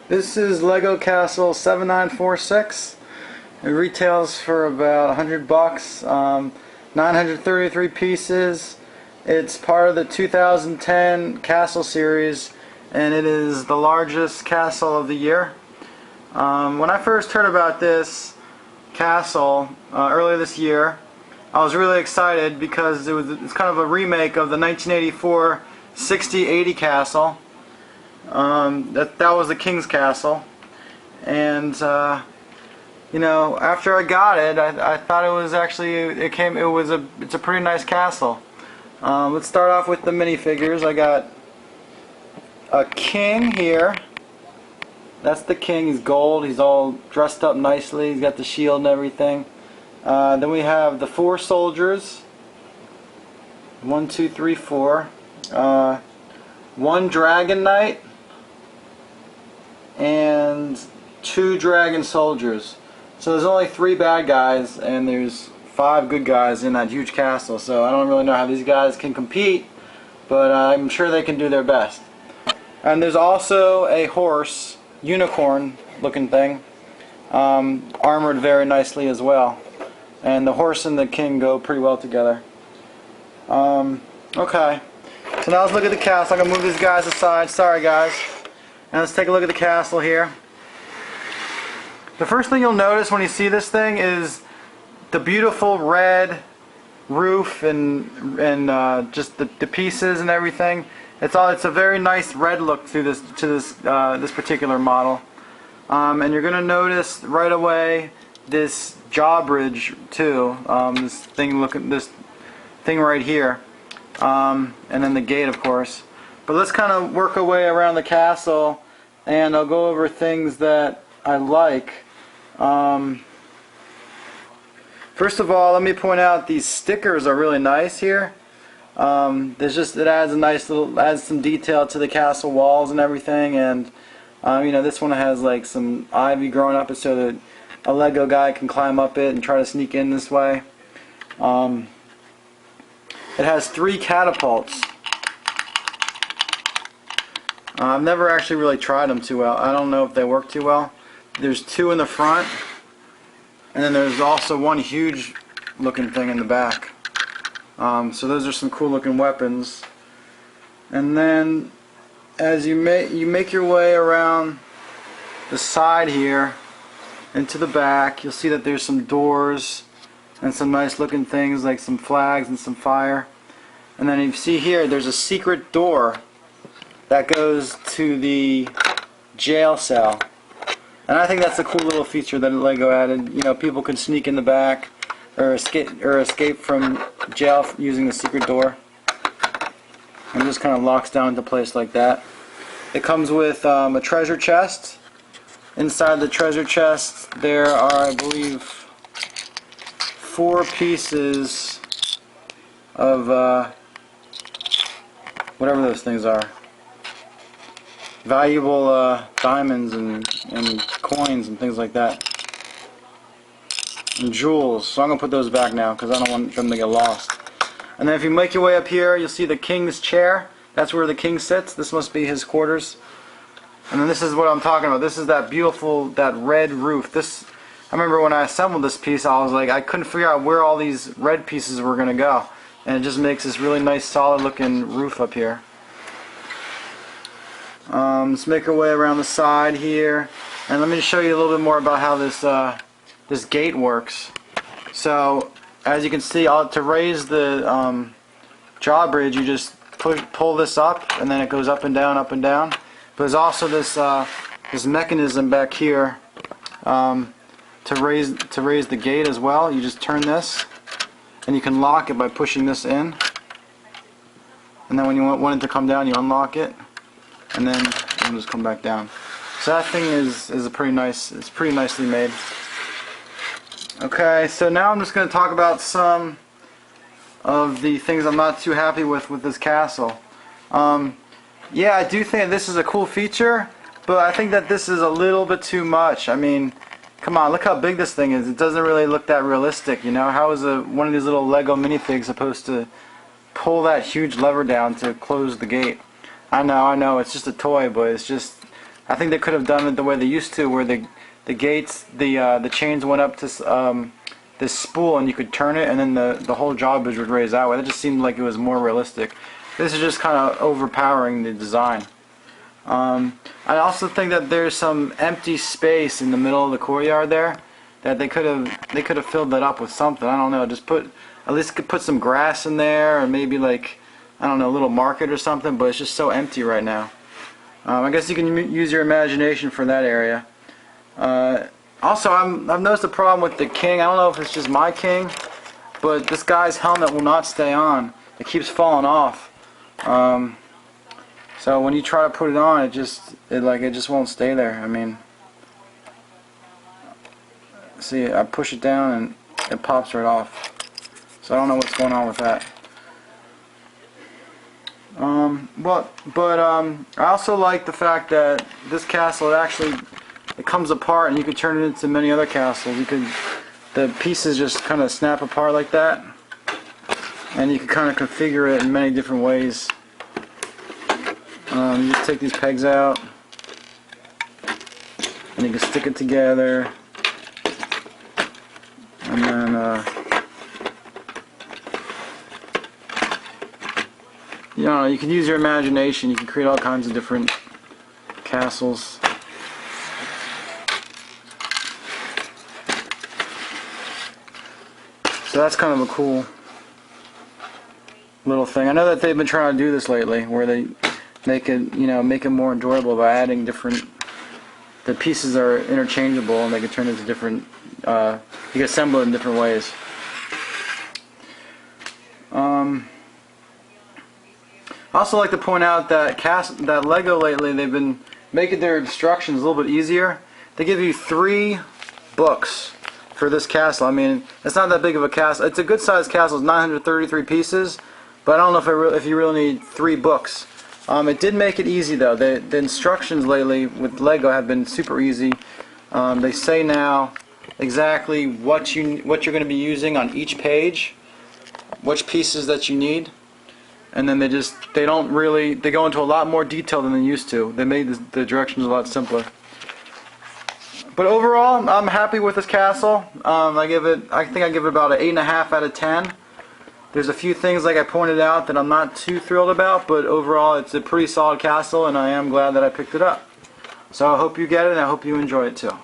This is Lego Castle 7946. It retails for about 100 bucks. 933 pieces. It's part of the 2010 Castle series, and it is the largest castle of the year. When I first heard about this castle earlier this year, I was really excited because it's kind of a remake of the 1984 60-80 castle. That was the King's Castle, and you know, after I got it, I thought it was actually it's a pretty nice castle. Let's start off with the minifigures. I got a king here. That's the king. He's gold. He's all dressed up nicely. He's got the shield and everything. Then we have the 4 soldiers. 1, 2, 3, 4. 1 dragon knight and 2 dragon soldiers. So there's only 3 bad guys and there's 5 good guys in that huge castle. So I don't really know how these guys can compete, but I'm sure they can do their best. And there's also a horse, unicorn looking thing, armored very nicely as well. And the horse and the king go pretty well together. Okay, so now let's look at the castle. I'm going to move these guys aside. Sorry guys. And let's take a look at the castle here. The first thing you'll notice when you see this thing is the beautiful red roof and just the pieces and everything. It's a very nice red look to this particular model. And you're going to notice right away this drawbridge too. This thing right here. And then the gate, of course. But let's kind of work our way around the castle, and I'll go over things that I like. First of all, let me point out these stickers are really nice here. It adds some detail to the castle walls and everything, and you know, this one has like some ivy growing up it so that a Lego guy can climb up it and try to sneak in this way. It has 3 catapults. I've never actually really tried them too well. I don't know if they work too well. There's 2 in the front, and then there's also 1 huge looking thing in the back. So those are some cool looking weapons. And then as you make your way around the side here into the back, you'll see that there's some doors and some nice looking things like some flags and some fire. And then you see here there's a secret door that goes to the jail cell. And I think that's a cool little feature that Lego added. You know, people can sneak in the back or escape from jail using the secret door. And it just kind of locks down into place like that. It comes with a treasure chest. Inside the treasure chest there are, I believe, 4 pieces of whatever those things are. Valuable diamonds and coins and things like that. And jewels. So I'm going to put those back now because I don't want them to get lost. And then if you make your way up here, you'll see the king's chair. That's where the king sits. This must be his quarters. And then this is what I'm talking about. This is that beautiful, that red roof. I remember when I assembled this piece, I was like, I couldn't figure out where all these red pieces were going to go. And it just makes this really nice solid looking roof up here. Let's make our way around the side here, and let me show you a little bit more about how this gate works. So as you can see, to raise the drawbridge, you just pull this up, and then it goes up and down, up and down. But there's also this mechanism back here to raise the gate as well. You just turn this, and you can lock it by pushing this in. And then when you want it to come down, you unlock it. And then it'll just come back down. So that thing is a pretty nice. It's pretty nicely made. Okay, so now I'm just going to talk about some of the things I'm not too happy with this castle. Yeah, I do think this is a cool feature, but I think that this is a little bit too much. I mean, come on, look how big this thing is. It doesn't really look that realistic, you know. How is one of these little Lego minifigs supposed to pull that huge lever down to close the gate? I know, it's just a toy, but it's just I think they could have done it the way they used to, where the gates, the chains went up to this spool and you could turn it, and then the whole drawbridge would raise that way. That just seemed like it was more realistic. This is just kind of overpowering the design. I also think that there's some empty space in the middle of the courtyard there that they could have filled that up with something. I don't know. Just at least could put some grass in there, or maybe like, I don't know, a little market or something. But it's just so empty right now. I guess you can use your imagination for that area. Also, I've noticed a problem with the king. I don't know if it's just my king, but this guy's helmet will not stay on. It keeps falling off. So when you try to put it on, it just won't stay there. I mean, see, I push it down and it pops right off. So I don't know what's going on with that. I also like the fact that this castle, it comes apart and you could turn it into many other castles. The pieces just kind of snap apart like that, and you can kind of configure it in many different ways. You just take these pegs out and you can stick it together, and then you know, you can use your imagination. You can create all kinds of different castles. So that's kind of a cool little thing. I know that they've been trying to do this lately, where they make it more enjoyable by adding the pieces are interchangeable and they can turn into different, you can assemble it in different ways. I also like to point out that Lego lately, they've been making their instructions a little bit easier. They give you 3 books for this castle. I mean, it's not that big of a castle. It's a good sized castle. It's 933 pieces, but I don't know if you really need 3 books. It did make it easy though. The instructions lately with Lego have been super easy. They say now exactly what you're going to be using on each page, which pieces that you need. And then they go into a lot more detail than they used to. They made the directions a lot simpler. But overall, I'm happy with this castle. I think I give it about an 8.5 out of 10. There's a few things, like I pointed out, that I'm not too thrilled about, but overall it's a pretty solid castle, and I am glad that I picked it up. So I hope you get it, and I hope you enjoy it too.